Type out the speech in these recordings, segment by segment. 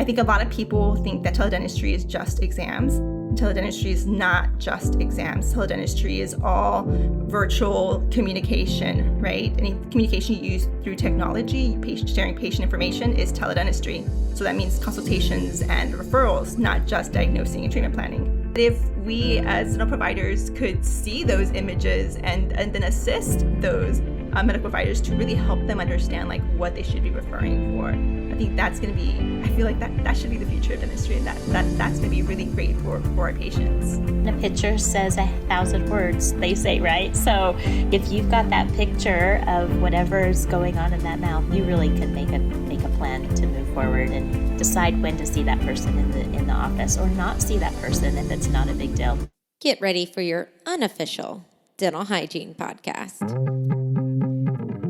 I think a lot of people think that teledentistry is just exams. Teledentistry is not just exams. Teledentistry is all virtual communication, right? Any communication used through technology, sharing patient information, is teledentistry. So that means consultations and referrals, not just diagnosing and treatment planning. If we as dental providers could see those images and then assist those medical providers to really help them understand like what they should be referring for, I think that's going to be, I feel like that should be the future of dentistry, and that's going to be really great for our patients. A picture says 1,000 words, they say, right? So if you've got that picture of whatever's going on in that mouth, you really can make a plan to move forward and decide when to see that person in the office or not see that person if it's not a big deal. Get ready for your unofficial dental hygiene podcast.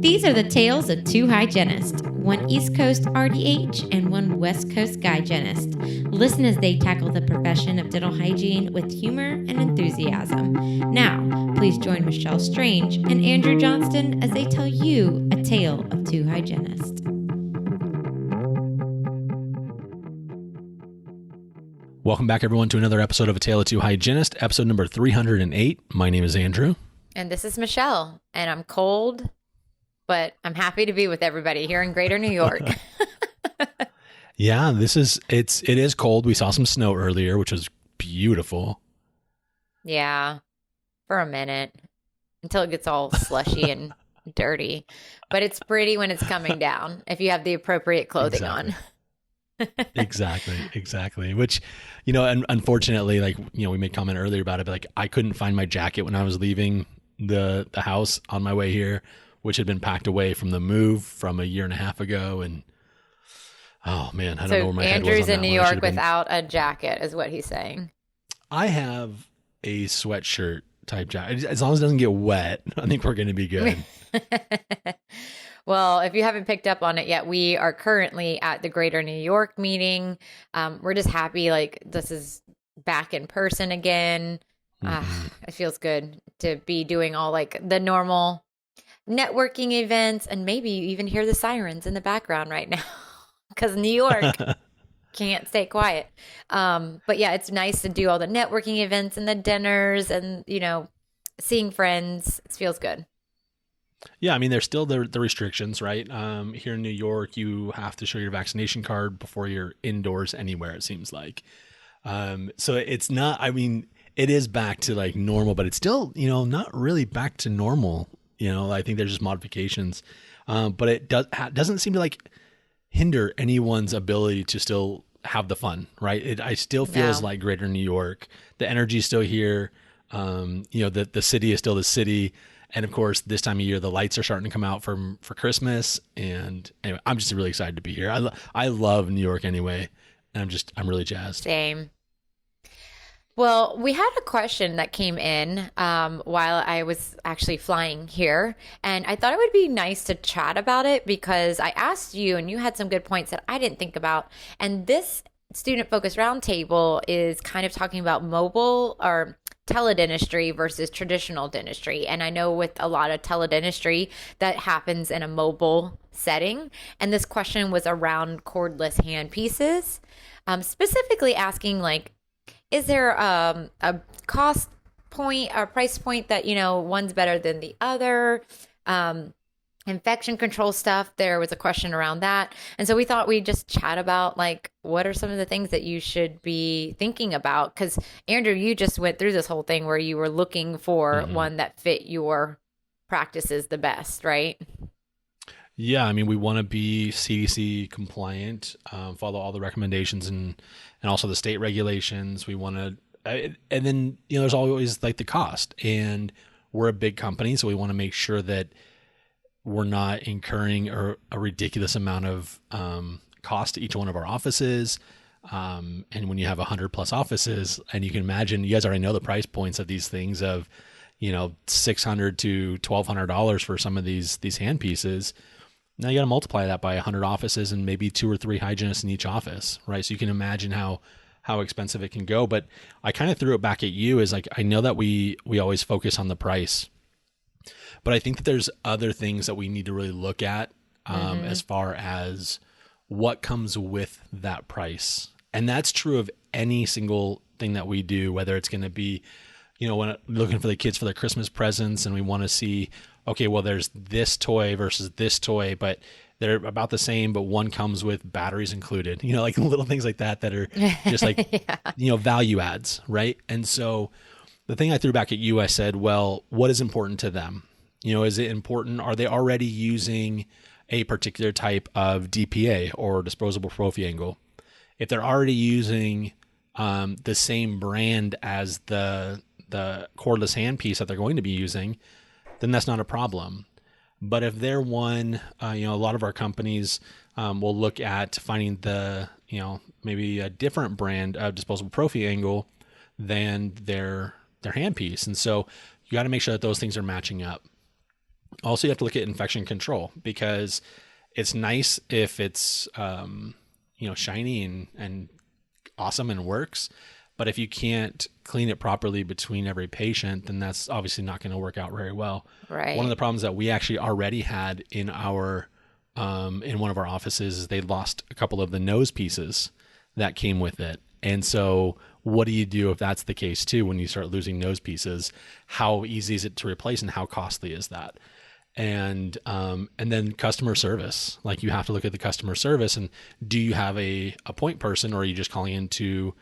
These are the tales of two hygienists, one East Coast RDH and one West Coast hygienist. Listen as they tackle the profession of dental hygiene with humor and enthusiasm. Now, please join Michelle Strange and Andrew Johnston as they tell you a tale of two hygienists. Welcome back, everyone, to another episode of A Tale of Two Hygienists, episode number 308. My name is Andrew. And this is Michelle, and I'm cold, but I'm happy to be with everybody here in Greater New York. Yeah, it is cold. We saw some snow earlier, which was beautiful. Yeah, for a minute, until it gets all slushy and dirty. But it's pretty when it's coming down, if you have the appropriate clothing on. Exactly. Which, and unfortunately, we made comment earlier about it, but I couldn't find my jacket when I was leaving the house on my way here, which had been packed away from the move from a year and a half ago. And oh man, I don't know where my head was on that. Andrew's in New York without a jacket is what he's saying. I have a sweatshirt type jacket. As long as it doesn't get wet, I think we're going to be good. Well, if you haven't picked up on it yet, we are currently at the Greater New York meeting. We're just happy this is back in person again. It feels good to be doing all the normal networking events, and maybe you even hear the sirens in the background right now because New York can't stay quiet. But yeah, it's nice to do all the networking events and the dinners and, seeing friends. It feels good. Yeah, I mean, there's still the restrictions, right? Here in New York, you have to show your vaccination card before you're indoors anywhere, it seems like. So it's not, it is back to normal, but it's still, not really back to normal. I think there's just modifications. But it doesn't seem to hinder anyone's ability to still have the fun, right? I still feels like Greater New York. The energy is still here. The city is still the city. And of course, this time of year, the lights are starting to come out for Christmas. And anyway, I'm just really excited to be here. I love New York anyway. And I'm really jazzed. Same. Well, we had a question that came in while I was actually flying here. And I thought it would be nice to chat about it because I asked you and you had some good points that I didn't think about. And this Student Focused Roundtable is kind of talking about mobile or teledentistry versus traditional dentistry. And I know with a lot of teledentistry that happens in a mobile setting. And this question was around cordless handpieces, specifically asking is there a cost point or price point that, one's better than the other? Infection control stuff, there was a question around that. And so we thought we'd just chat about what are some of the things that you should be thinking about? Because Andrew, you just went through this whole thing where you were looking for one that fit your practices the best, right? Yeah, we want to be CDC compliant, follow all the recommendations and also the state regulations. We want to, and then, there's always the cost, and we're a big company. So we want to make sure that we're not incurring a ridiculous amount of cost to each one of our offices. And when you have 100+ offices, and you can imagine, you guys already know the price points of these things of, $600 to $1,200 for some of these handpieces. Now you got to multiply that by 100 offices and maybe 2 or 3 hygienists in each office, right? So you can imagine how expensive it can go. But I kind of threw it back at you as I know that we always focus on the price, but I think that there's other things that we need to really look at as far as what comes with that price. And that's true of any single thing that we do, whether it's going to be, when looking for the kids for their Christmas presents and we want to see, okay, well, there's this toy versus this toy, but they're about the same, but one comes with batteries included, like little things like that are just like, Yeah. Value adds, right? And so the thing I threw back at you, I said, well, what is important to them? Is it important? Are they already using a particular type of DPA or disposable prophy angle? If they're already using the same brand as the cordless handpiece that they're going to be using, then that's not a problem. But if they're one, a lot of our companies will look at finding maybe a different brand of disposable prophy angle than their handpiece. And so you got to make sure that those things are matching up. Also, you have to look at infection control, because it's nice if it's, shiny and awesome and works. But if you can't clean it properly between every patient, then that's obviously not going to work out very well. Right. One of the problems that we actually already had in our in one of our offices is they lost a couple of the nose pieces that came with it. And so what do you do if that's the case too? When you start losing nose pieces, how easy is it to replace and how costly is that? And then customer service, like you have to look at the customer service, and do you have a point person, or are you just calling into,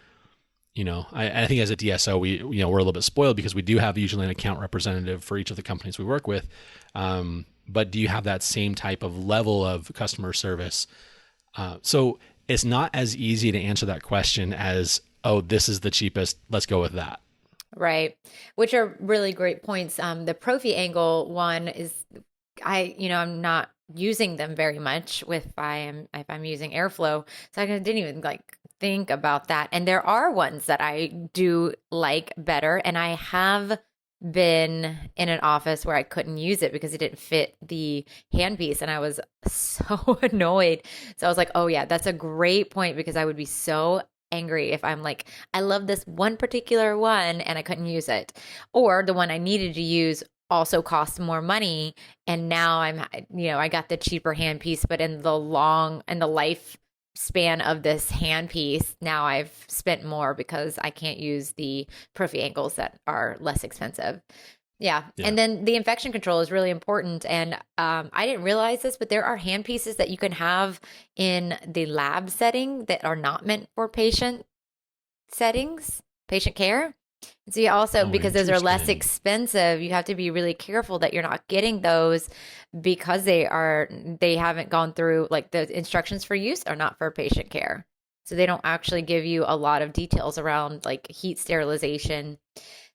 I think as a DSO, we're a little bit spoiled because we do have usually an account representative for each of the companies we work with. But do you have that same type of level of customer service? So it's not as easy to answer that question as, oh, this is the cheapest, let's go with that. Right. Which are really great points. The prophy angle one is, I'm not using them very much if I'm using airflow. So I didn't even think about that. And there are ones that I do like better. And I have been in an office where I couldn't use it because it didn't fit the handpiece. And I was so annoyed. So I was like, oh yeah, that's a great point, because I would be so angry if I'm like, I love this one particular one and I couldn't use it, or the one I needed to use also cost more money, and now I got the cheaper handpiece, but in the lifespan of this handpiece, now I've spent more because I can't use the prophy angles that are less expensive. Yeah. And then the infection control is really important. And I didn't realize this, but there are handpieces that you can have in the lab setting that are not meant for patient settings, patient care. And so you also, because those are less expensive, you have to be really careful that you're not getting those, because they haven't gone through, like, the instructions for use are not for patient care. So they don't actually give you a lot of details around like heat sterilization.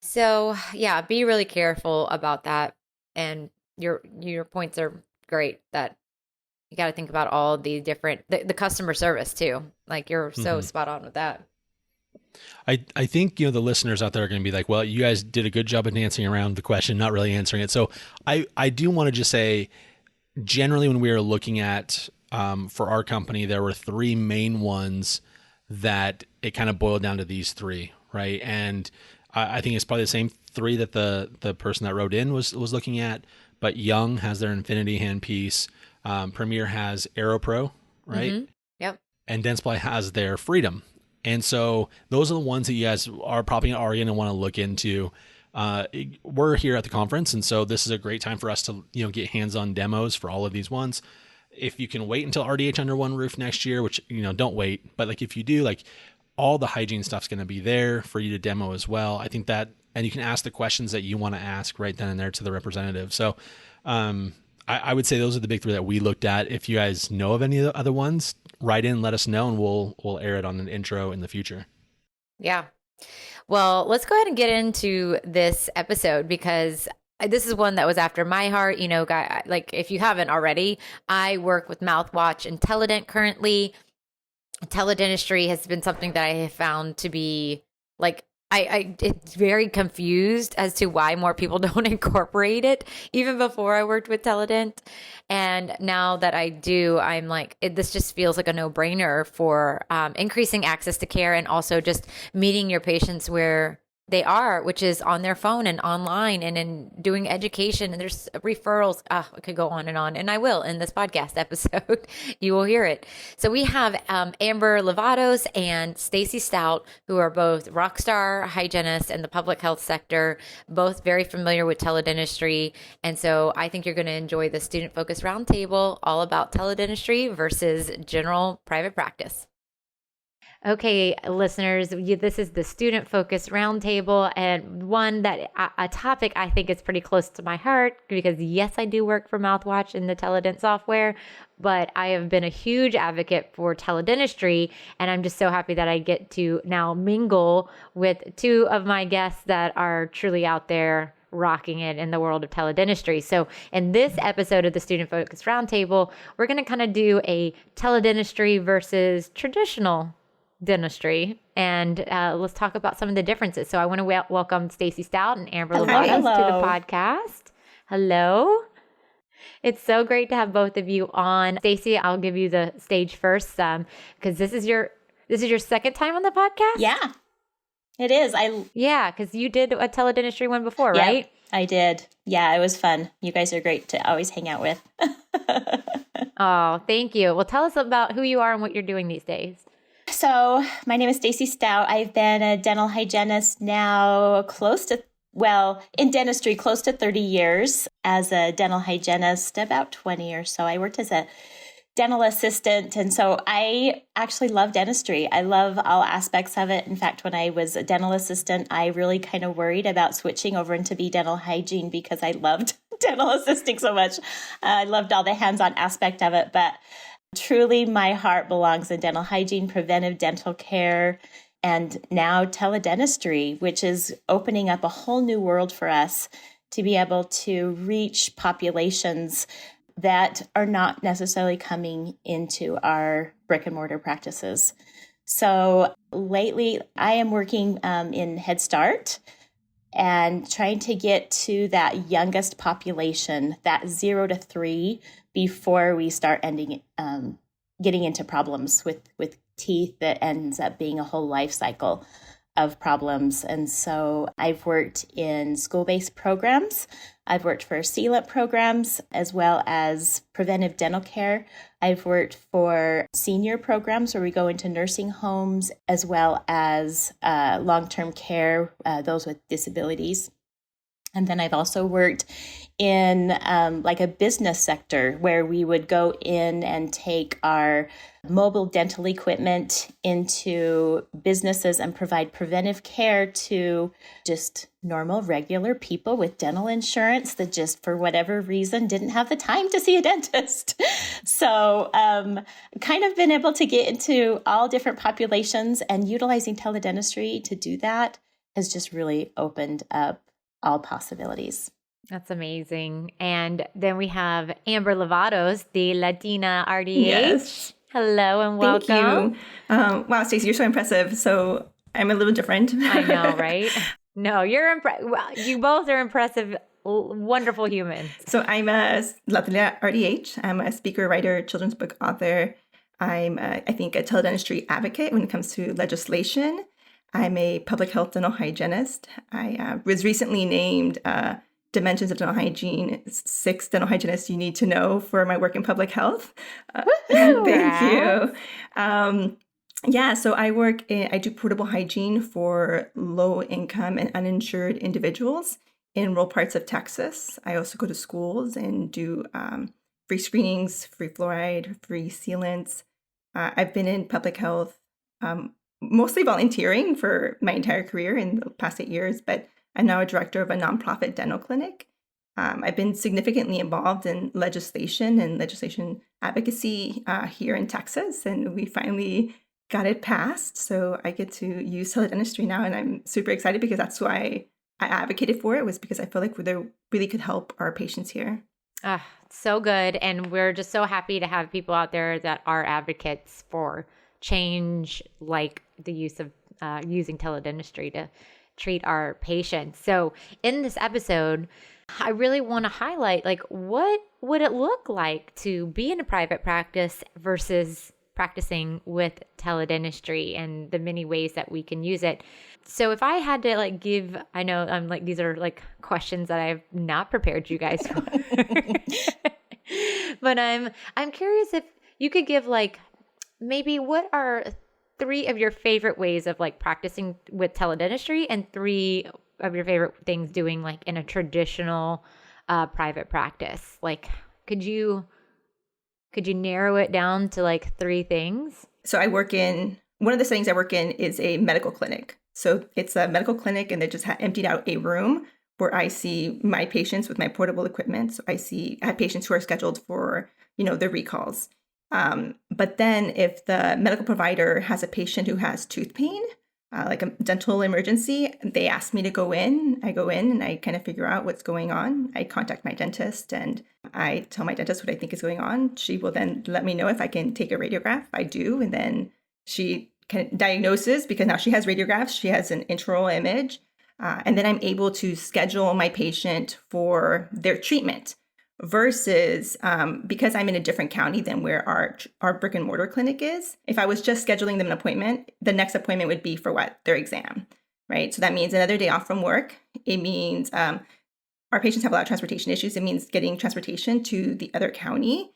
So yeah, be really careful about that. And your points are great, that you got to think about all the different, the customer service too. Like, you're so spot on with that. I think, the listeners out there are going to be like, well, you guys did a good job of dancing around the question, not really answering it. So I do want to just say, generally, when we were looking at, for our company, there were three main ones that it kind of boiled down to these three, right? And I think it's probably the same three that the person that wrote in was looking at, but Young has their Infinity handpiece. Premier has AeroPro, right? Mm-hmm. Yep. And Dentsply has their Freedom. And so those are the ones that you guys are probably already going to want to look into. We're here at the conference, and so this is a great time for us to get hands-on demos for all of these ones. If you can wait until RDH under one roof next year, which don't wait, but like if you do, like, all the hygiene stuff's going to be there for you to demo as well. I think that, and you can ask the questions that you want to ask right then and there to the representative. So I would say those are the big three that we looked at. If you guys know of any of the other ones, write in, let us know, and we'll air it on an intro in the future. Yeah. Well, let's go ahead and get into this episode, because this is one that was after my heart. Like, if you haven't already, I work with Mouthwatch and Teledent currently. Teledentistry has been something that I have found to be like, it's very confused as to why more people don't incorporate it, even before I worked with Teledent. And now that I do, I'm like, this just feels like a no-brainer for increasing access to care, and also just meeting your patients where they are, which is on their phone and online and in doing education, and there's referrals. I could go on, and I will in this podcast episode. You will hear it. So we have Amber Lovatos and Staci Stout, who are both rock star hygienists in the public health sector, both very familiar with teledentistry. And so I think you're going to enjoy the Student Focused Roundtable, all about teledentistry versus general private practice. Okay, listeners, this is the Student Focused Roundtable, and a topic I think is pretty close to my heart because, yes, I do work for Mouthwash in the Teledent software, but I have been a huge advocate for teledentistry, and I'm just so happy that I get to now mingle with two of my guests that are truly out there rocking it in the world of teledentistry. So in this episode of the Student Focused Roundtable, we're going to kind of do a teledentistry versus traditional dentistry, and let's talk about some of the differences. So I want to welcome Staci Stout and Amber Lovatos to the podcast. Hello. It's so great to have both of you on. Staci, I'll give you the stage first, because this is your second time on the podcast. Yeah, it is. Because you did a teledentistry one before, yeah, right? I did. Yeah, it was fun. You guys are great to always hang out with. Oh, thank you. Well, tell us about who you are and what you're doing these days. So my name is Staci Stout. I've been a dental hygienist now in dentistry, close to 30 years. As a dental hygienist, about 20 or so. I worked as a dental assistant. And so I actually love dentistry. I love all aspects of it. In fact, when I was a dental assistant, I really kind of worried about switching over into be dental hygiene because I loved dental assisting so much. I loved all the hands-on aspect of it. But truly, my heart belongs in dental hygiene, preventive dental care, and now teledentistry, which is opening up a whole new world for us to be able to reach populations that are not necessarily coming into our brick and mortar practices. So lately, I am working in Head Start and trying to get to that youngest population, that 0 to 3, before we start getting into problems with teeth that ends up being a whole life cycle of problems. And so I've worked in school-based programs. I've worked for sealant programs as well as preventive dental care. I've worked for senior programs where we go into nursing homes as well as long-term care, those with disabilities. And then I've also worked in like a business sector where we would go in and take our mobile dental equipment into businesses and provide preventive care to just normal, regular people with dental insurance that just for whatever reason didn't have the time to see a dentist. So kind of been able to get into all different populations, and utilizing teledentistry to do that has just really opened up all possibilities. That's amazing. And then we have Amber Lovatos, the Latina RDH. Yes. Hello and welcome. Thank you. Wow, Staci, you're so impressive. So I'm a little different. I know, right? No, you're well, you both are impressive, wonderful humans. So I'm a Latina RDH. I'm a speaker, writer, children's book author. I'm, I think, a teledentistry advocate when it comes to legislation. I'm a public health dental hygienist. I was recently named Dimensions of Dental Hygiene, 6 dental hygienists you need to know for my work in public health. Thank you. So I do portable hygiene for low income and uninsured individuals in rural parts of Texas. I also go to schools and do free screenings, free fluoride, free sealants. I've been in public health mostly volunteering for my entire career in the past 8 years, but I'm now a director of a nonprofit dental clinic. I've been significantly involved in legislation and legislation advocacy here in Texas, and we finally got it passed. So I get to use teledentistry now, and I'm super excited because that's why I advocated for it, was because I feel like they really could help our patients here. So good. And we're just so happy to have people out there that are advocates for change, like the use of using teledentistry to treat our patients. So in this episode, I really want to highlight, like, what would it look like to be in a private practice versus practicing with teledentistry and the many ways that we can use it. So if I had to give, I know I'm these are questions that I have not prepared you guys for, but I'm curious if you could give maybe what are 3 of your favorite ways of practicing with teledentistry and 3 of your favorite things doing in a traditional private practice. Could you narrow it down to 3 things? So one of the settings I work in is a medical clinic. So it's a medical clinic, and they just emptied out a room where I see my patients with my portable equipment. So I have patients who are scheduled for, their recalls. But then if the medical provider has a patient who has tooth pain, like a dental emergency, they ask me to go in. I go in and I kind of figure out what's going on. I contact my dentist and I tell my dentist what I think is going on. She will then let me know if I can take a radiograph. I do. And then she kind of diagnoses, because now she has radiographs. She has an intraoral image. And then I'm able to schedule my patient for their treatment. Versus because I'm in a different county than where our brick and mortar clinic is, if I was just scheduling them an appointment, the next appointment would be for their exam, right? So that means another day off from work. It means our patients have a lot of transportation issues. It means getting transportation to the other county.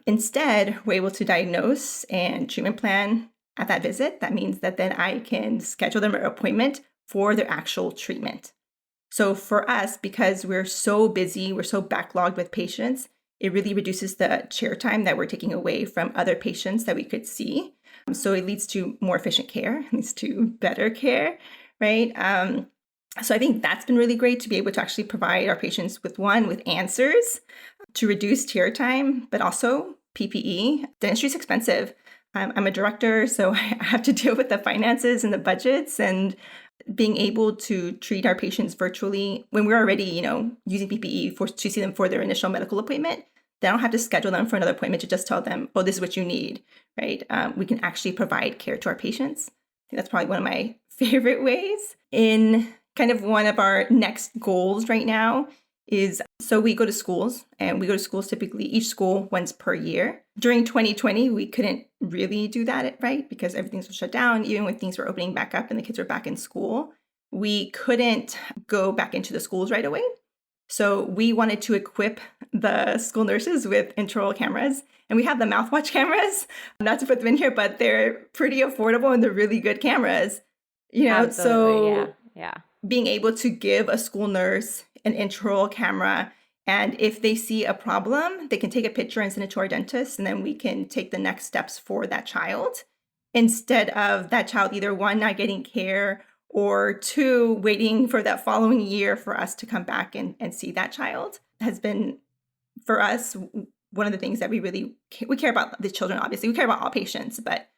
Instead, we're able to diagnose and treatment plan at that visit. That means that then I can schedule them an appointment for their actual treatment. So for us, because we're so busy, we're so backlogged with patients, it really reduces the chair time that we're taking away from other patients that we could see. So it leads to more efficient care, leads to better care, right? So I think that's been really great to be able to actually provide our patients with answers to reduce chair time, but also PPE. Dentistry is expensive. I'm a director, so I have to deal with the finances and the budgets, and being able to treat our patients virtually when we're already, using PPE to see them for their initial medical appointment. They don't have to schedule them for another appointment to just tell them, oh, this is what you need, right? We can actually provide care to our patients. I think that's probably one of my favorite ways. In kind of one of our next goals right now is, so we go to schools, and we go to schools typically each school once per year. During 2020, we couldn't really do that, right? Because everything was shut down. Even when things were opening back up and the kids were back in school, we couldn't go back into the schools right away. So we wanted to equip the school nurses with intraoral cameras, and we have the mouthwatch cameras, not to put them in here, but they're pretty affordable and they're really good cameras, Absolutely, so yeah. Being able to give a school nurse an intraoral camera, and if they see a problem, they can take a picture and send it to our dentist, and then we can take the next steps for that child, instead of that child either 1, not getting care, or 2, waiting for that following year for us to come back and see that child. Has been, for us, one of the things that we care about the children, obviously. We care about all patients, but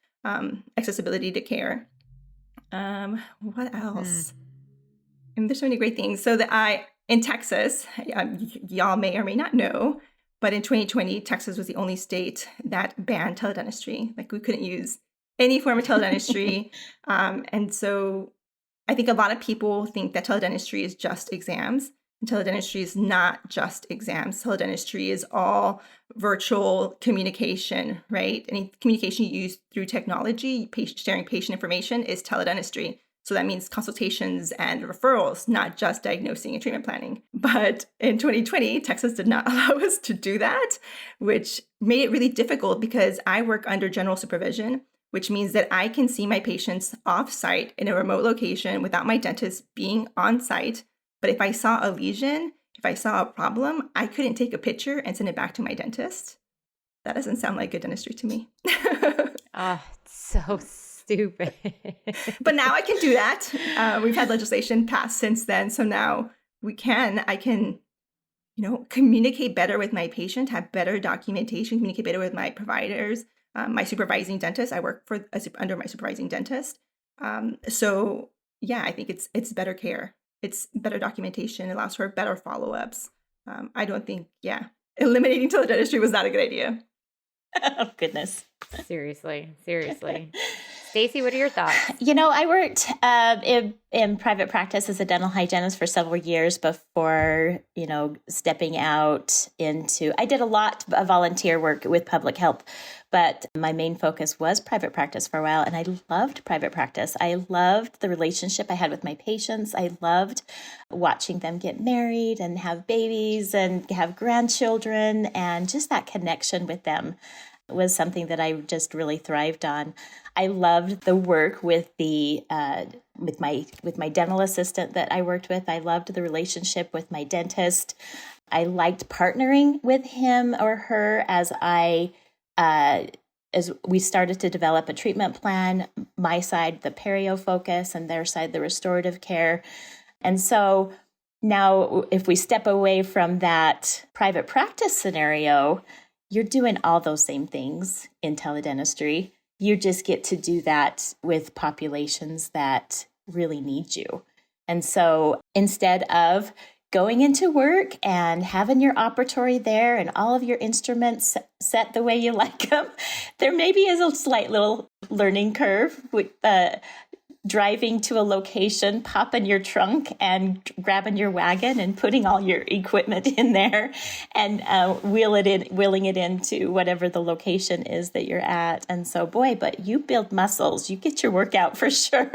accessibility to care. What else? And there's so many great things. So in Texas, y'all may or may not know, but in 2020, Texas was the only state that banned teledentistry. We couldn't use any form of teledentistry. And so I think a lot of people think that teledentistry is just exams. And teledentistry is not just exams. Teledentistry is all virtual communication, right? Any communication used through technology, sharing patient information, is teledentistry. So that means consultations and referrals, not just diagnosing and treatment planning. But in 2020, Texas did not allow us to do that, which made it really difficult because I work under general supervision, which means that I can see my patients off-site in a remote location without my dentist being on-site. But if I saw a lesion, if I saw a problem, I couldn't take a picture and send it back to my dentist. That doesn't sound like good dentistry to me. Oh, it's so stupid. But now I can do that. We've had legislation passed since then. So now I can, communicate better with my patient, have better documentation, communicate better with my providers, my supervising dentist. I work under my supervising dentist. So yeah, I think it's better care. It's better documentation. It allows for better follow-ups. I don't think, eliminating teledentistry was not a good idea. Oh, goodness. Seriously. Staci, what are your thoughts? I worked in private practice as a dental hygienist for several years before, stepping out into, I did a lot of volunteer work with public health, but my main focus was private practice for a while. And I loved private practice. I loved the relationship I had with my patients. I loved watching them get married and have babies and have grandchildren, and just that connection with them was something that I just really thrived on. I loved the work with the with my dental assistant that I worked with. I loved the relationship with my dentist. I liked partnering with him or her as we started to develop a treatment plan. My side, the perio focus, and their side, the restorative care. And so now, if we step away from that private practice scenario, you're doing all those same things in teledentistry. You just get to do that with populations that really need you. And so instead of going into work and having your operatory there and all of your instruments set the way you like them, there maybe is a slight little learning curve with driving to a location, popping your trunk and grabbing your wagon and putting all your equipment in there and wheeling it into whatever the location is that you're at. And so, boy, but you build muscles. You get your workout for sure.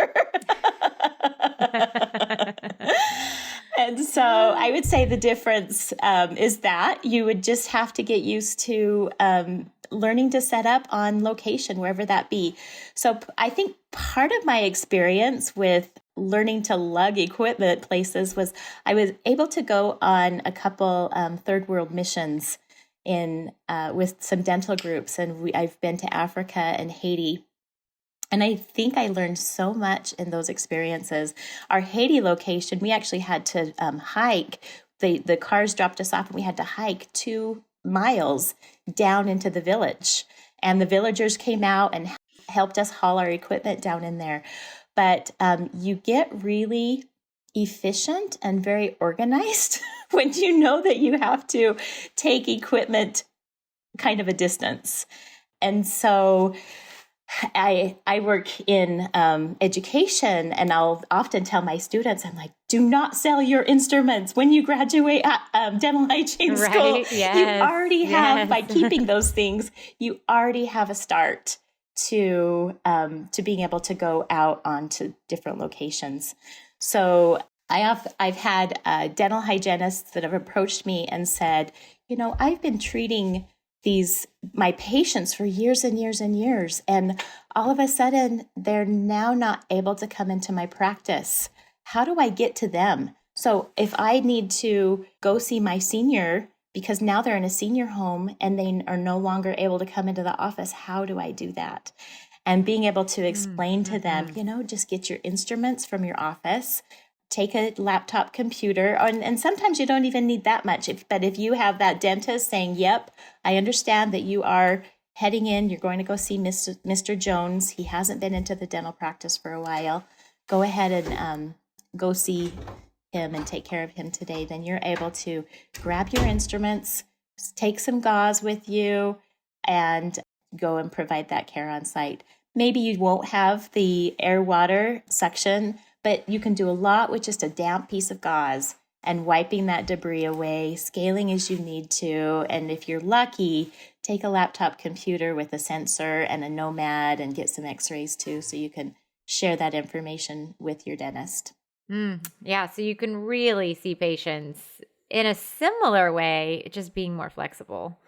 And so I would say the difference is that you would just have to get used to learning to set up on location, wherever that be. So I think part of my experience with learning to lug equipment places was I was able to go on a couple third world missions with some dental groups. And I've been to Africa and Haiti. And I think I learned so much in those experiences. Our Haiti location, we actually had to hike. The cars dropped us off and we had to hike 2 miles down into the village. And the villagers came out and helped us haul our equipment down in there. But you get really efficient and very organized when you know that you have to take equipment kind of a distance. And so I work in education, and I'll often tell my students, I'm like, do not sell your instruments when you graduate dental hygiene school. Yes, you already have, by keeping those things, you already have a start to being able to go out onto different locations. So I've had dental hygienists that have approached me and said, I've been treating my patients for years and years and years. And all of a sudden, they're now not able to come into my practice. How do I get to them? So if I need to go see my senior, because now they're in a senior home and they are no longer able to come into the office, how do I do that? And being able to explain to them, just get your instruments from your office, take a laptop computer, and sometimes you don't even need that much. But if you have that dentist saying, yep, I understand that you are heading in, you're going to go see Mr. Jones. He hasn't been into the dental practice for a while. Go ahead and go see him and take care of him today. Then you're able to grab your instruments, take some gauze with you, and go and provide that care on site. Maybe you won't have the air-water suction, but you can do a lot with just a damp piece of gauze and wiping that debris away, scaling as you need to. And if you're lucky, take a laptop computer with a sensor and a Nomad and get some x-rays too, so you can share that information with your dentist. Yeah, so you can really see patients in a similar way, just being more flexible.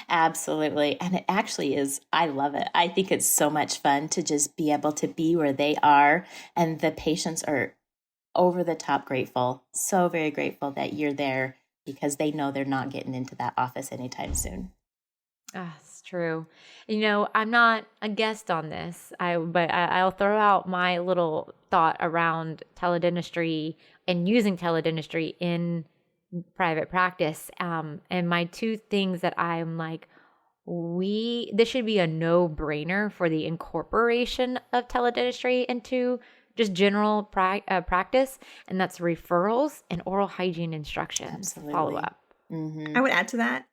Absolutely. And it actually is, I love it. I think it's so much fun to just be able to be where they are. And the patients are over the top grateful, so very grateful that you're there, because they know they're not getting into that office anytime soon. It's true. I'm not a guest on this, but I'll throw out my little thought around teledentistry and using teledentistry in private practice. And my 2 things that I'm like, this should be a no-brainer for the incorporation of teledentistry into just general practice, and that's referrals and oral hygiene instructions. Absolutely. Follow up. I would add to that.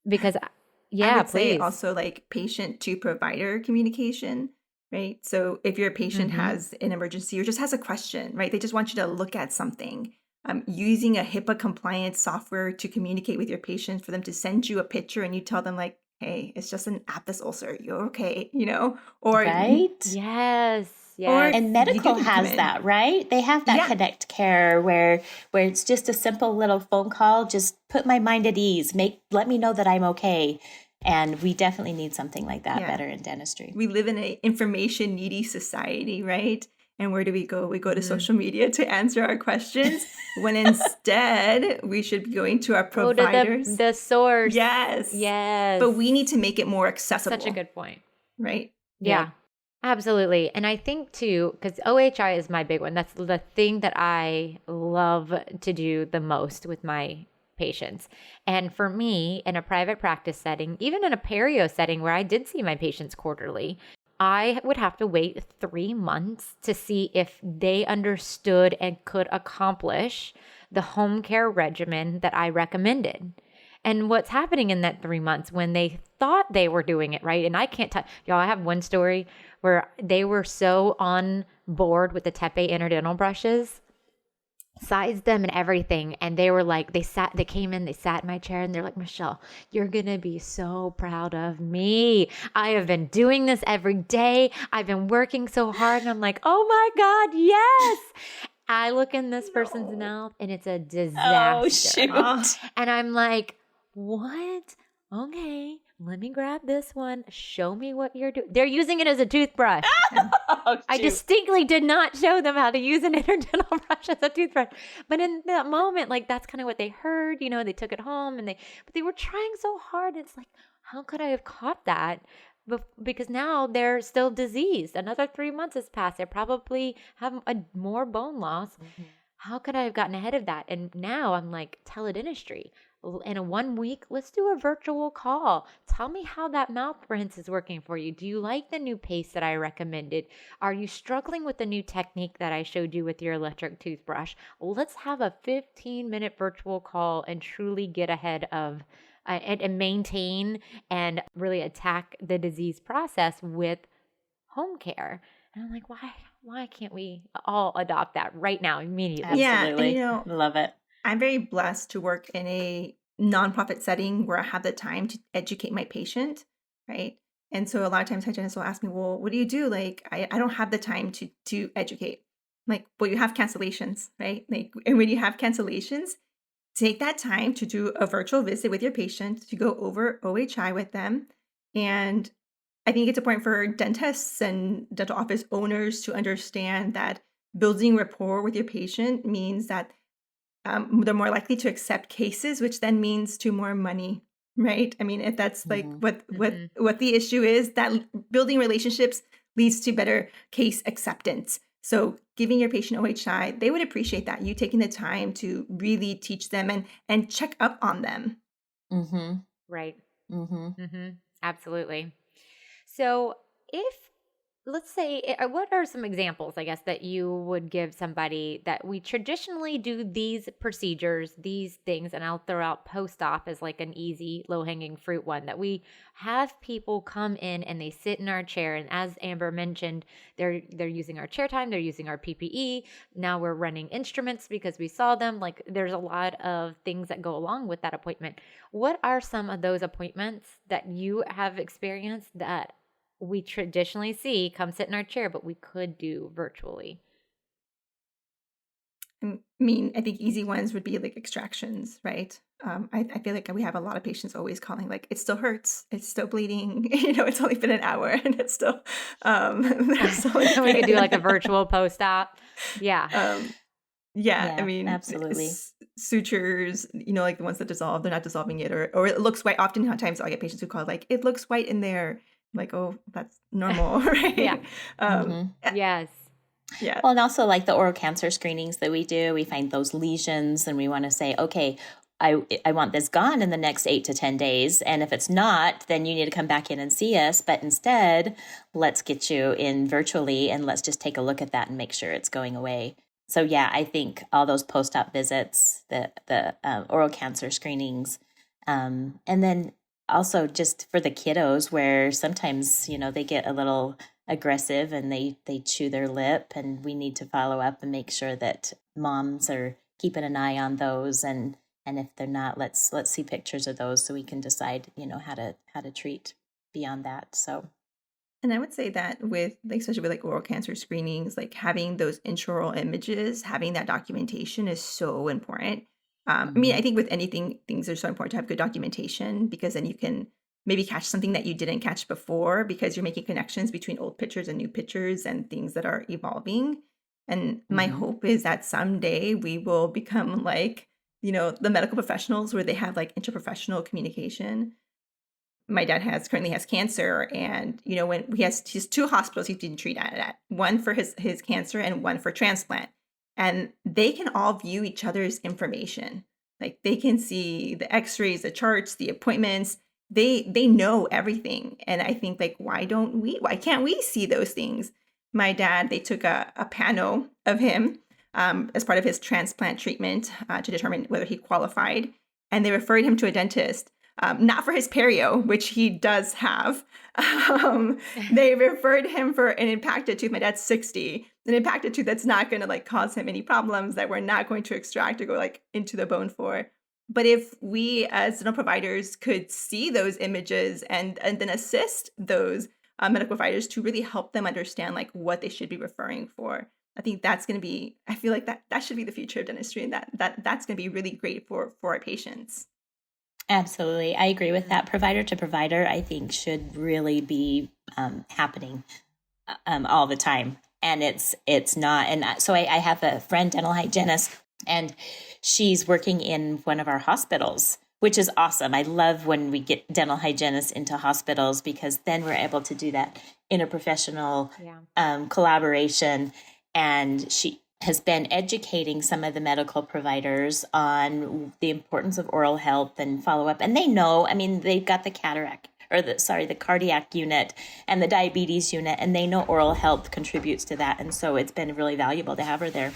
Because, I would please. say also like patient to provider communication. right? So if your patient has an emergency or just has a question, right? They just want you to look at something. Using a HIPAA compliant software to communicate with your patient for them to send you a picture and you tell them like, hey, it's just an aphthous ulcer. You're okay, or Right? Yes. Or Yes. And medical You can come has in. that, right? They have that Yeah. Connect Care where it's just a simple little phone call. Just put my mind at ease. Let me know that I'm okay. And we definitely need something like that Yeah. better in dentistry. We live in an information needy society, right? And where do we go? We go to social media to answer our questions when instead we should be going to our Go to providers. the source. Yes. Yes. But we need to make it more accessible. Such a good point. Right? Yeah, absolutely. And I think too, because OHI is my big one. That's the thing that I love to do the most with my patients. And for me, in a private practice setting, even in a perio setting where I did see my patients quarterly, I would have to wait 3 months to see if they understood and could accomplish the home care regimen that I recommended. And what's happening in that 3 months when they thought they were doing it right, and I can't tell y'all, I have one story where they were so on board with the Tepe interdental brushes, sized them and everything, and they were like, they came in, they sat in my chair, and they're like, Michelle, you're gonna be so proud of me. I have been doing this every day. I've been working so hard. And I'm like, oh my God, yes. I look in this person's mouth and it's a disaster. Oh, shoot. And I'm like, what? Okay, let me grab this one. Show me what you're doing. They're using it as a toothbrush. Oh, I shoot. distinctly did not show them how to use an interdental brush as a toothbrush. But in that moment, like that's kind of what they heard. They took it home but they were trying so hard. It's like, how could I have caught that? Because now they're still diseased. Another 3 months has passed. They probably have more bone loss. How could I have gotten ahead of that? And now I'm like, teledentistry. In a 1 week, let's do a virtual call. Tell me how that mouth rinse is working for you. Do you like the new paste that I recommended? Are you struggling with the new technique that I showed you with your electric toothbrush? Let's have a 15-minute virtual call and truly get ahead of and maintain and really attack the disease process with home care. And I'm like, why can't we all adopt that right now, immediately? Yeah, Absolutely. and Love it. I'm very blessed to work in a nonprofit setting where I have the time to educate my patient, right? And so a lot of times hygienists will ask me, well, what do you do? Like, I don't have the time to educate. I'm like, well, you have cancellations, right? Like, and when you have cancellations, take that time to do a virtual visit with your patient, to go over OHI with them. And I think it's important for dentists and dental office owners to understand that building rapport with your patient means that they're more likely to accept cases, which then means to more money, right? I mean, if that's like what the issue is, that building relationships leads to better case acceptance. So giving your patient OHI, they would appreciate that, you taking the time to really teach them and check up on them. Mm-hmm. Right. Mm-hmm. Mm-hmm. Absolutely. So let's say, what are some examples, I guess, that you would give somebody that we traditionally do these procedures, these things, and I'll throw out post-op as like an easy low-hanging fruit one, that we have people come in and they sit in our chair, and as Amber mentioned, they're using our chair time, they're using our PPE. Now we're running instruments because we saw them. Like, there's a lot of things that go along with that appointment. What are some of those appointments that you have experienced that we traditionally see come sit in our chair, but we could do virtually? I mean, I think easy ones would be like extractions, right? I feel like we have a lot of patients always calling like, it still hurts, it's still bleeding, it's only been an hour and it's still, we could do like a virtual post-op. Yeah. Yeah, I mean, absolutely. Sutures, like the ones that dissolve, they're not dissolving it, or it looks white. Oftentimes I'll get patients who call like, it looks white in there. I'm like, oh, that's normal, right? Yeah. Yes. Yeah. Well, and also like the oral cancer screenings that we do, we find those lesions and we want to say, okay, I want this gone in the next 8 to 10 days. And if it's not, then you need to come back in and see us. But instead, let's get you in virtually and let's just take a look at that and make sure it's going away. So yeah, I think all those post-op visits, the oral cancer screenings, and then also just for the kiddos where sometimes, they get a little aggressive and they chew their lip, and we need to follow up and make sure that moms are keeping an eye on those, and if they're not, let's see pictures of those so we can decide, how to treat beyond that. So And I would say that with, like, especially with like oral cancer screenings, like having those intraoral images, having that documentation is so important. I mean, I think with anything, things are so important to have good documentation, because then you can maybe catch something that you didn't catch before, because you're making connections between old pictures and new pictures and things that are evolving. And my hope is that someday we will become like, the medical professionals where they have like interprofessional communication. My dad currently has cancer, and when he has 2 hospitals he's been treated at, one for his cancer and one for transplant, and they can all view each other's information. Like, they can see the x-rays, the charts, the appointments. They know everything. And I think, like, why can't we see those things? My dad, they took a panel of him as part of his transplant treatment to determine whether he qualified, and they referred him to a dentist. Not for his perio, which he does have. They referred him for an impacted tooth. My dad's 60. An impacted tooth that's not going to like cause him any problems, that we're not going to extract or go like into the bone for. But if we as dental providers could see those images and then assist those medical providers to really help them understand like what they should be referring for, I think that's going to be, I feel like that should be the future of dentistry, and that's going to be really great for our patients. absolutely, I agree with that. Provider to provider, I think, should really be happening all the time, and it's not. And so I have a friend, dental hygienist, and she's working in one of our hospitals, which is awesome. I love when we get dental hygienists into hospitals, because then we're able to do that interprofessional collaboration. And she has been educating some of the medical providers on the importance of oral health and follow-up. And they know, I mean, they've got the the cardiac unit and the diabetes unit, and they know oral health contributes to that. And so it's been really valuable to have her there.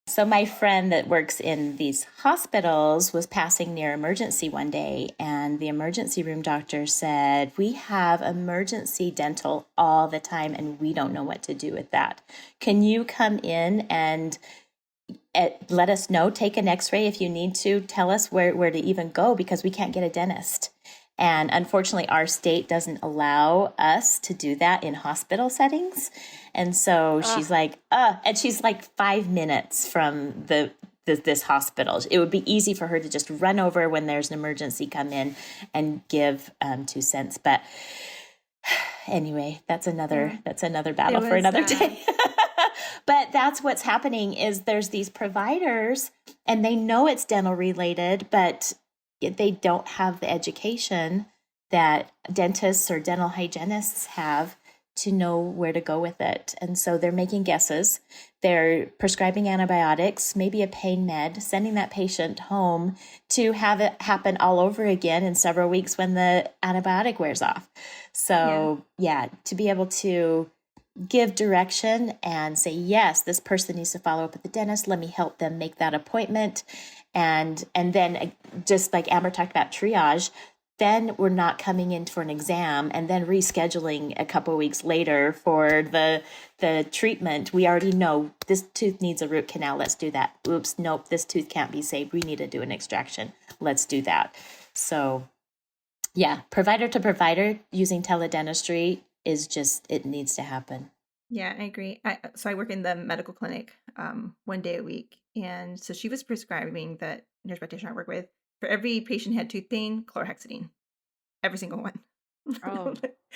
So my friend that works in these hospitals was passing near emergency one day, and the emergency room doctor said, "We have emergency dental all the time, and we don't know what to do with that. Can you come in and let us know, take an x-ray if you need to, tell us where to even go, because we can't get a dentist." And unfortunately, our state doesn't allow us to do that in hospital settings. And so she's like, and she's like 5 minutes from this hospital. It would be easy for her to just run over when there's an emergency, come in and give 2 cents. But anyway, that's another battle for another day. But that's what's happening, is there's these providers, and they know it's dental related, but they don't have the education that dentists or dental hygienists have to know where to go with it. And so they're making guesses. They're prescribing antibiotics, maybe a pain med, sending that patient home to have it happen all over again in several weeks when the antibiotic wears off. So to be able to give direction and say, yes, this person needs to follow up with the dentist. Let me help them make that appointment. And then, just like Amber talked about triage, then we're not coming in for an exam and then rescheduling a couple of weeks later for the treatment. We already know this tooth needs a root canal. Let's do that. Oops, nope, this tooth can't be saved. We need to do an extraction. Let's do that. So, provider to provider using teledentistry is just, it needs to happen. Yeah, I agree. So I work in the medical clinic 1 day a week. And so she was prescribing, that nurse practitioner I work with, for every patient who had tooth pain, chlorhexidine. Every single one.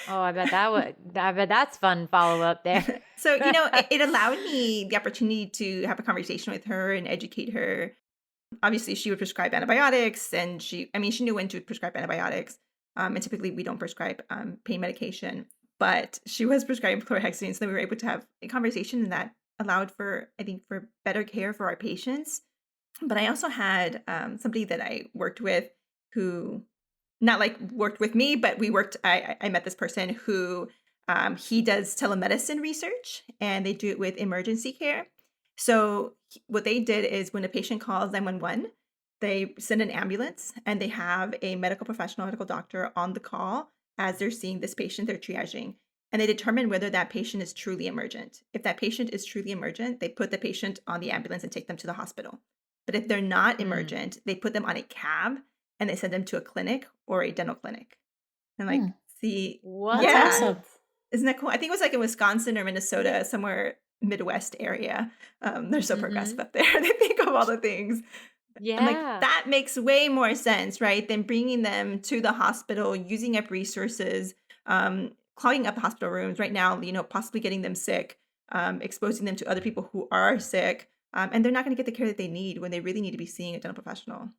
I bet that's fun follow up there. So, it allowed me the opportunity to have a conversation with her and educate her. Obviously, she would prescribe antibiotics, and she knew when to prescribe antibiotics. And typically we don't prescribe pain medication, but she was prescribing chlorhexidine. So then we were able to have a conversation that allowed for better care for our patients. But I also had somebody that I worked with who, not like worked with me, but I met this person who he does telemedicine research, and they do it with emergency care. So what they did is, when a patient calls 911, they send an ambulance, and they have a medical doctor on the call as they're seeing this patient, they're triaging. and they determine whether that patient is truly emergent. If that patient is truly emergent, they put the patient on the ambulance and take them to the hospital. But if they're not emergent, they put them on a cab and they send them to a clinic or a dental clinic. And like, see, What? yeah, That's awesome. isn't that cool? I think it was like in Wisconsin or Minnesota, somewhere Midwest area. They're so progressive up there. They think of all the things. Yeah. And like that makes way more sense, right? Than bringing them to the hospital, using up resources, clogging up hospital rooms right now, possibly getting them sick, exposing them to other people who are sick. And they're not going to get the care that they need when they really need to be seeing a dental professional.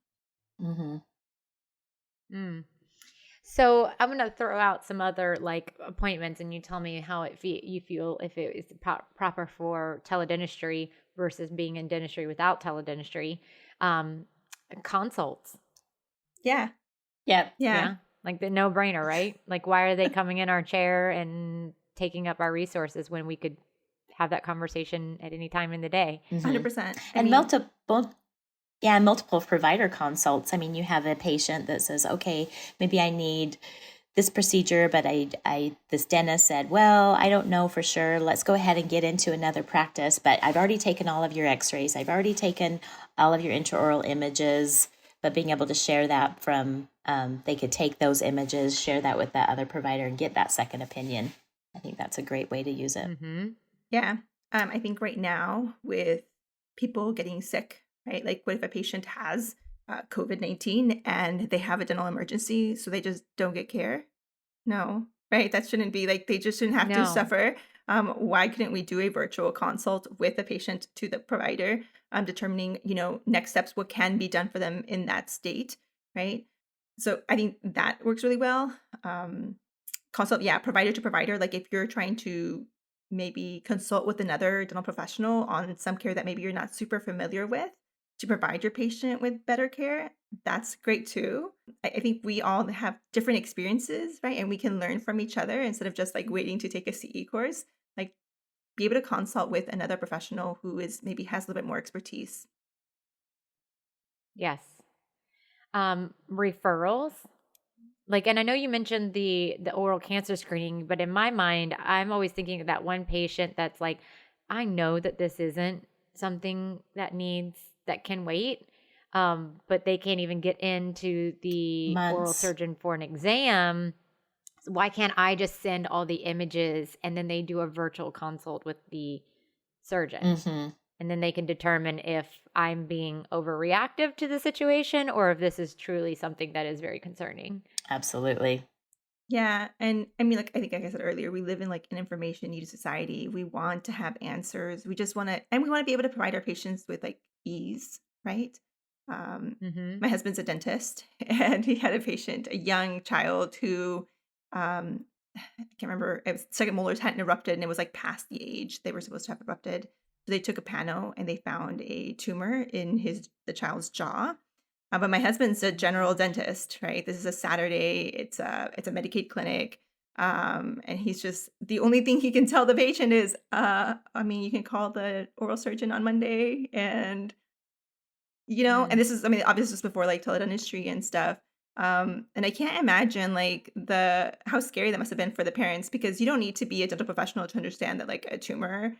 So I'm going to throw out some other like appointments, and you tell me how you feel if it is proper for teledentistry versus being in dentistry without teledentistry. Consults. Yeah. Yeah. Like the no-brainer, right? Like, why are they coming in our chair and taking up our resources when we could have that conversation at any time in the day? 100%. And multiple provider consults. I mean, you have a patient that says, okay, maybe I need this procedure, but this dentist said, well, I don't know for sure. Let's go ahead and get into another practice. But I've already taken all of your x-rays. I've already taken all of your intraoral images, but being able to share that from, they could take those images, share that with that other provider and get that second opinion. I think that's a great way to use it. Yeah. I think right now with people getting sick, right? Like what if a patient has COVID-19 and they have a dental emergency, so they just don't get care? No, right? That shouldn't be like, they just shouldn't have to suffer. Why couldn't we do a virtual consult with the patient to the provider, determining, next steps, what can be done for them in that state, right? So I think that works really well. Consult, provider to provider. Like if you're trying to maybe consult with another dental professional on some care that maybe you're not super familiar with to provide your patient with better care, that's great too. I think we all have different experiences, right? And we can learn from each other instead of just like waiting to take a CE course. Like be able to consult with another professional who is maybe has a little bit more expertise. Yes. Referrals. Like, and I know you mentioned the oral cancer screening, but in my mind, I'm always thinking of that one patient that's like, I know that this isn't something that can wait, but they can't even get into the oral surgeon for an exam. So why can't I just send all the images and then they do a virtual consult with the surgeon? And then they can determine if I'm being overreactive to the situation or if this is truly something that is very concerning. Absolutely. Yeah. And I mean, like I think, like I said earlier, we live in like an information needed society. We want to have answers. We just want to, and we want to be able to provide our patients with like ease, right? My husband's a dentist, and he had a patient, a young child who, I can't remember, it was second molars hadn't erupted, and it was like past the age they were supposed to have erupted. So they took a pano and they found a tumor in the child's jaw. But my husband's a general dentist, right? This is a Saturday. It's a Medicaid clinic. And he's just, the only thing he can tell the patient is, you can call the oral surgeon on Monday. And, and this is, obviously this is before like teledentistry and stuff. And I can't imagine like how scary that must have been for the parents, because you don't need to be a dental professional to understand that like a tumor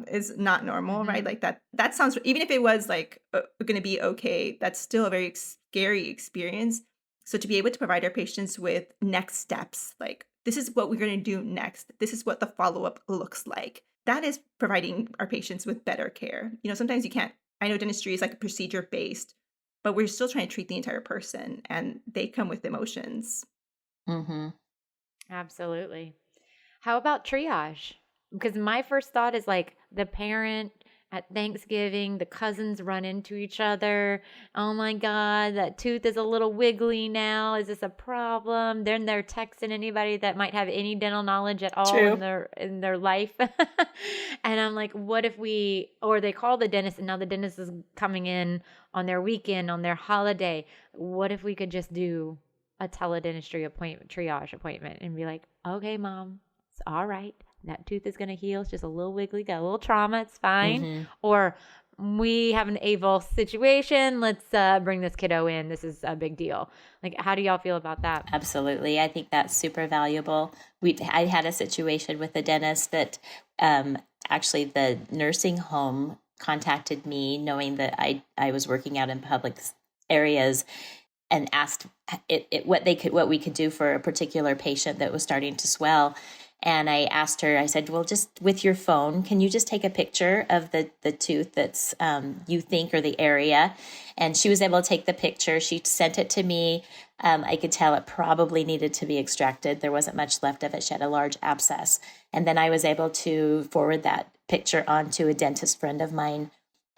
is not normal, right? Like that sounds, even if it was like going to be okay, that's still a very scary experience. So to be able to provide our patients with next steps, like this is what we're going to do next, this is what the follow-up looks like, that is providing our patients with better care. Sometimes you can't, I know dentistry is like a procedure based, but we're still trying to treat the entire person, and they come with emotions. Absolutely. How about triage? Because my first thought is like the parent at Thanksgiving, the cousins run into each other. Oh my God, that tooth is a little wiggly now. Is this a problem? Then they're texting anybody that might have any dental knowledge at all in their life. And I'm like, what if or they call the dentist, and now the dentist is coming in on their weekend, on their holiday. What if we could just do a teledentistry triage appointment and be like, okay, mom, it's all right. That tooth is going to heal. It's just a little wiggly, got a little trauma. It's fine. Or we have an AVOL situation. Let's bring this kiddo in. This is a big deal. Like, how do y'all feel about that? Absolutely. I think that's super valuable. I had a situation with a dentist that actually the nursing home contacted me knowing that I was working out in public areas and asked what we could do for a particular patient that was starting to swell. And I asked her, I said, well, just with your phone, can you just take a picture of the tooth that's you think or the area? And she was able to take the picture. She sent it to me. I could tell it probably needed to be extracted. There wasn't much left of it. She had a large abscess. And then I was able to forward that picture on to a dentist friend of mine.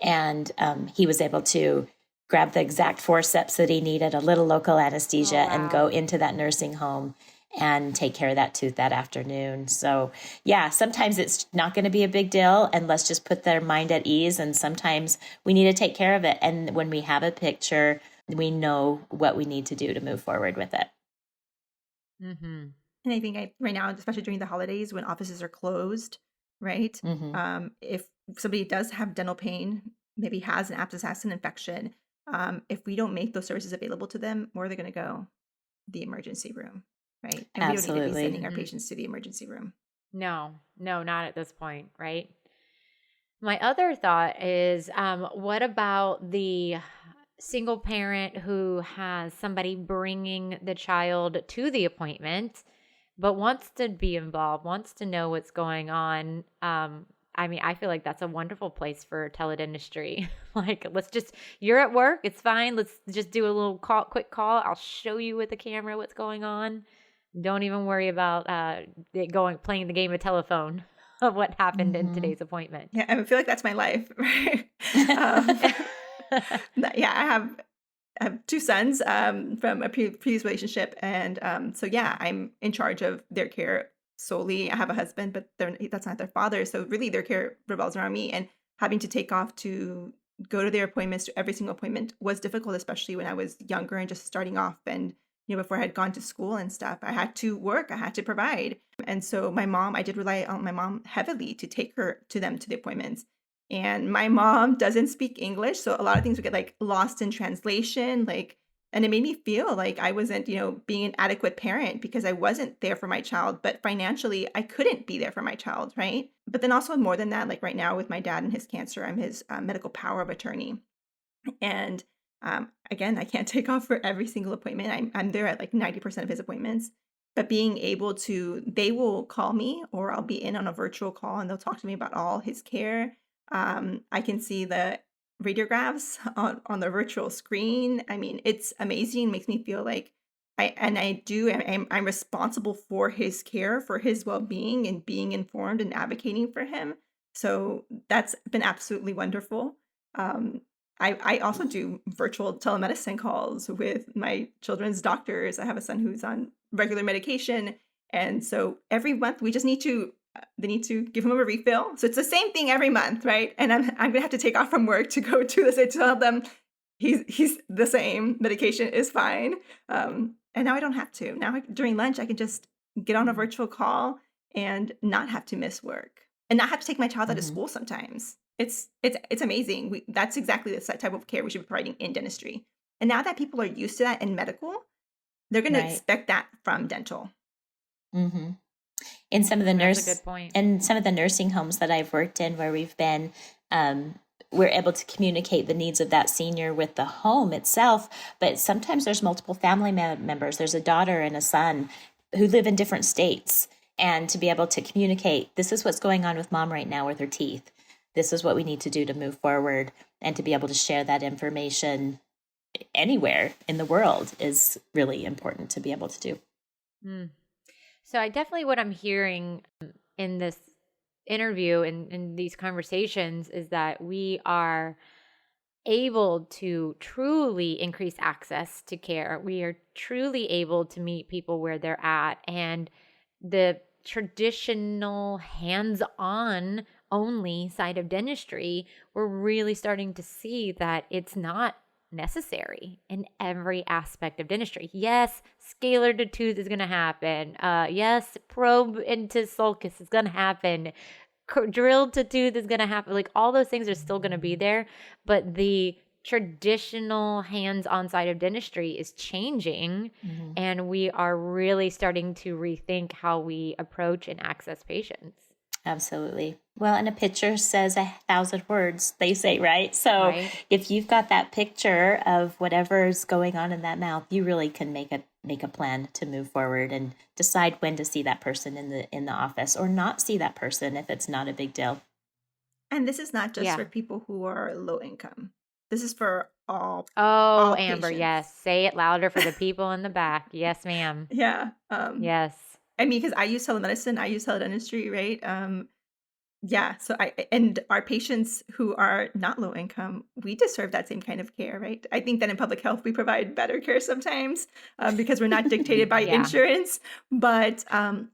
And he was able to grab the exact forceps that he needed, a little local anesthesia, and go into that nursing home and take care of that tooth that afternoon. So yeah, sometimes it's not going to be a big deal, and let's just put their mind at ease. And sometimes we need to take care of it. And when we have a picture, we know what we need to do to move forward with it. Mm-hmm. And I think right now, especially during the holidays when offices are closed, right? If somebody does have dental pain, maybe has an abscess, has an infection, if we don't make those services available to them, where are they going to go? The emergency room, right? And we don't need to be sending our patients to the emergency room. No, not at this point, right? My other thought is, what about the single parent who has somebody bringing the child to the appointment, but wants to be involved, wants to know what's going on? I mean, I feel like that's a wonderful place for teledentistry. Like, you're at work, it's fine. Let's just do a little quick call. I'll show you with the camera what's going on. Don't even worry about playing the game of telephone of what happened in today's appointment. Yeah, I feel like that's my life, right? Yeah, I have two sons from a previous relationship, and so yeah, I'm in charge of their care solely. I have a husband, but that's not their father, so really their care revolves around me. And having to take off to go to their appointments, to every single appointment, was difficult, especially when I was younger and just starting off. And before I had gone to school and stuff, I had to work, I had to provide, and so I did rely on my mom heavily to take them to the appointments. And my mom doesn't speak English, so a lot of things would get like lost in translation, and it made me feel like I wasn't, being an adequate parent because I wasn't there for my child, but financially I couldn't be there for my child, right? But then also more than that, like right now with my dad and his cancer, I'm his medical power of attorney. And again, I can't take off for every single appointment. I'm there at like 90% of his appointments, but being able to, they will call me or I'll be in on a virtual call and they'll talk to me about all his care. I can see the radiographs on the virtual screen. I mean, it's amazing. It makes me feel like I'm responsible for his care, for his well-being, and being informed and advocating for him. So that's been absolutely wonderful. I also do virtual telemedicine calls with my children's doctors. I have a son who's on regular medication. And so every month they need to give him a refill. So it's the same thing every month, right? And I'm going to have to take off from work to go to this and tell them he's the same. Medication is fine. And now I don't have to. Now during lunch, I can just get on a virtual call and not have to miss work and not have to take my child out of school sometimes. It's amazing. That's exactly the type of care we should be providing in dentistry. And now that people are used to that in medical, they're going to expect that from dental. Mm-hmm. In some of the nursing homes that I've worked in, where we've been, we're able to communicate the needs of that senior with the home itself. But sometimes there's multiple family members. There's a daughter and a son who live in different states, and to be able to communicate, this is what's going on with mom right now with her teeth. This is what we need to do to move forward, and to be able to share that information anywhere in the world is really important to be able to do. So what I'm hearing in this interview and in these conversations is that we are able to truly increase access to care. We are truly able to meet people where they're at, and the traditional hands-on only side of dentistry, we're really starting to see that it's not necessary in every aspect of dentistry. Yes, scalar to tooth is going to happen. Yes, probe into sulcus is going to happen. drilled to tooth is going to happen. Like all those things are still going to be there, but the traditional hands-on side of dentistry is changing, and we are really starting to rethink how we approach and access patients. Absolutely. Well, and a picture says 1,000 words, they say, right? So if you've got that picture of whatever's going on in that mouth, you really can make a plan to move forward and decide when to see that person in the office or not see that person if it's not a big deal. And this is not just for people who are low income. This is for all. Oh, all Amber, patients. yes. Say it louder for the people in the back. Yes, ma'am. Yeah. Yes. I mean, because I use telemedicine, I use teledentistry, right? Yeah. So and our patients who are not low income, we deserve that same kind of care, right? I think that in public health, we provide better care sometimes because we're not dictated by insurance, but all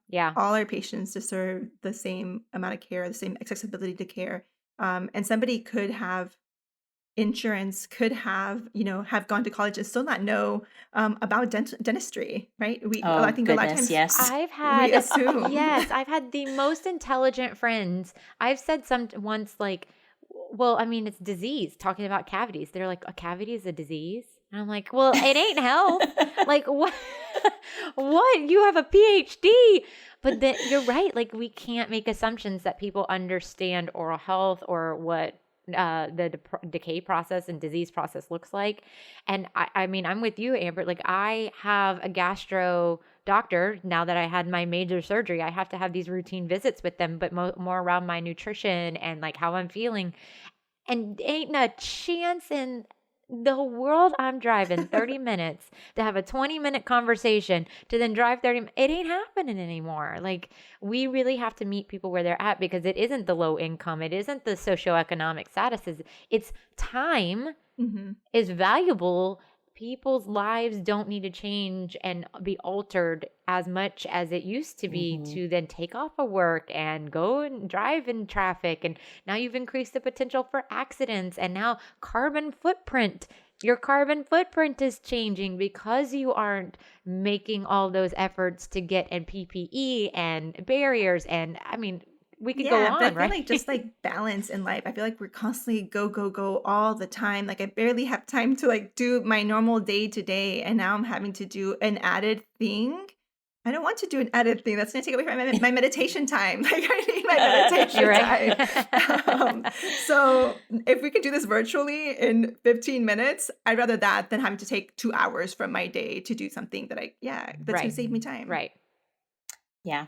our patients deserve the same amount of care, the same accessibility to care. And somebody could have insurance, could have gone to college and still not know about dentistry, right? I think a lot of times I've had we assume. Yes, I've had the most intelligent friends. I've said once like, well, I mean, it's disease, talking about cavities. They're like, a cavity is a disease? And I'm like, well, it ain't health. Like, what? What? You have a PhD. But then you're right. Like, we can't make assumptions that people understand oral health or what the decay process and disease process looks like. And I mean, I'm with you, Amber. Like, I have a gastro doctor now that I had my major surgery. I have to have these routine visits with them, but more around my nutrition and like how I'm feeling. And ain't a chance in the world I'm driving 30 minutes to have a 20-minute conversation to then drive 30. It ain't happening anymore. Like, we really have to meet people where they're at, because it isn't the low income. It isn't the socioeconomic statuses. It's time is valuable. People's lives don't need to change and be altered as much as it used to be to then take off of work and go and drive in traffic. And now you've increased the potential for accidents, and now carbon footprint. Your carbon footprint is changing because you aren't making all those efforts to get in PPE and barriers. And I mean, we could go on, but I feel right? like just like balance in life. I feel like we're constantly go all the time. Like, I barely have time to like do my normal day to day, and now I'm having to do an added thing. I don't want to do an added thing. That's going to take away from my meditation time. Like, I need my meditation time. So if we could do this virtually in 15 minutes, I'd rather that than having to take 2 hours from my day to do something that that's going to save me time. Right. Yeah.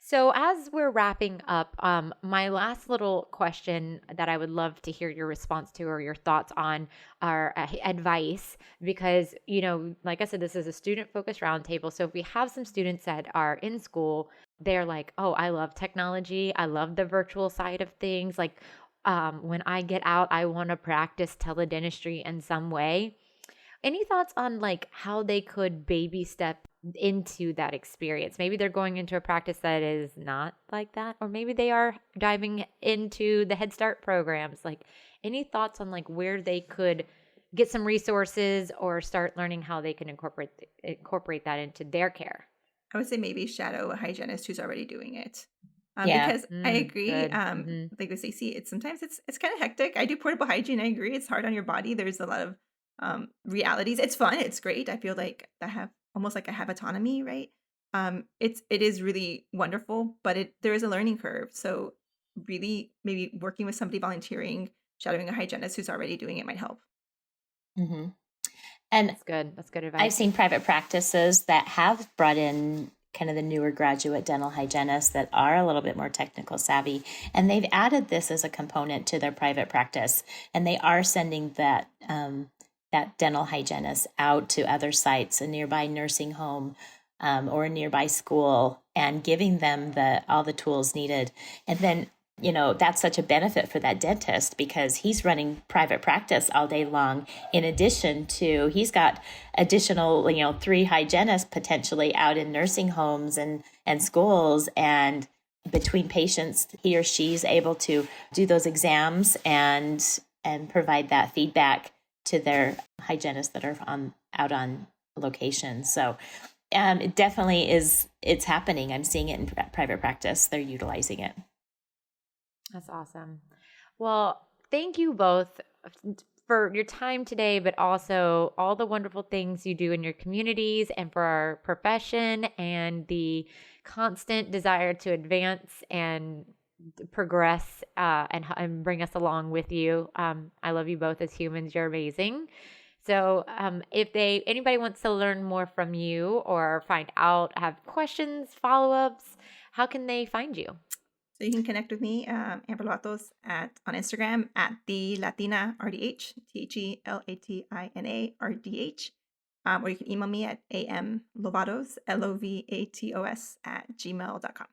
So as we're wrapping up, my last little question that I would love to hear your response to or your thoughts on are advice, because, like I said, this is a student-focused roundtable. So if we have some students that are in school, they're like, oh, I love technology. I love the virtual side of things. Like, when I get out, I want to practice teledentistry in some way. Any thoughts on like how they could baby step into that experience? Maybe they're going into a practice that is not like that, or maybe they are diving into the Head Start programs. Like, any thoughts on like where they could get some resources or start learning how they can incorporate that into their care? I would say maybe shadow a hygienist who's already doing it. Because I agree. Like with Staci, sometimes it's kind of hectic. I do portable hygiene. I agree. It's hard on your body. There's a lot of realities. It's fun. It's great. I feel like I have autonomy, right? It is really wonderful, but there is a learning curve. So really, maybe working with somebody, volunteering, shadowing a hygienist who's already doing it might help. Mm-hmm. And that's good. That's good advice. I've seen private practices that have brought in kind of the newer graduate dental hygienists that are a little bit more technical savvy, and they've added this as a component to their private practice, and they are sending that dental hygienist out to other sites, a nearby nursing home or a nearby school, and giving them all the tools needed. And then, that's such a benefit for that dentist, because he's running private practice all day long. In addition to, he's got additional, 3 hygienists potentially out in nursing homes and schools, and between patients, he or she's able to do those exams and provide that feedback to their hygienists that are out on location. So it definitely it's happening. I'm seeing it in private practice. They're utilizing it. That's awesome. Well, thank you both for your time today, but also all the wonderful things you do in your communities and for our profession and the constant desire to advance and progress and bring us along with you. I love you both as humans. You're amazing. So if anybody wants to learn more from you or find out, have questions, follow-ups, how can they find you? So you can connect with me, Amber Lovatos, on Instagram at the Latina RDH, TheLatina RDH, or you can email me at amlovatos, LOVATOS @gmail.com.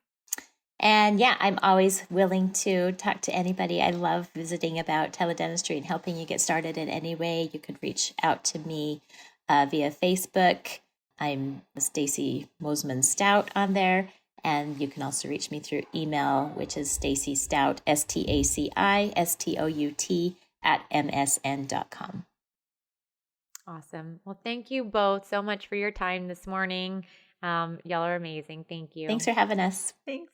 And yeah, I'm always willing to talk to anybody. I love visiting about teledentistry and helping you get started in any way. You could reach out to me via Facebook. I'm Staci Mosman Stout on there. And you can also reach me through email, which is Staci Stout, STACISTOUT @msn.com. Awesome. Well, thank you both so much for your time this morning. Y'all are amazing. Thank you. Thanks for having us. Thanks.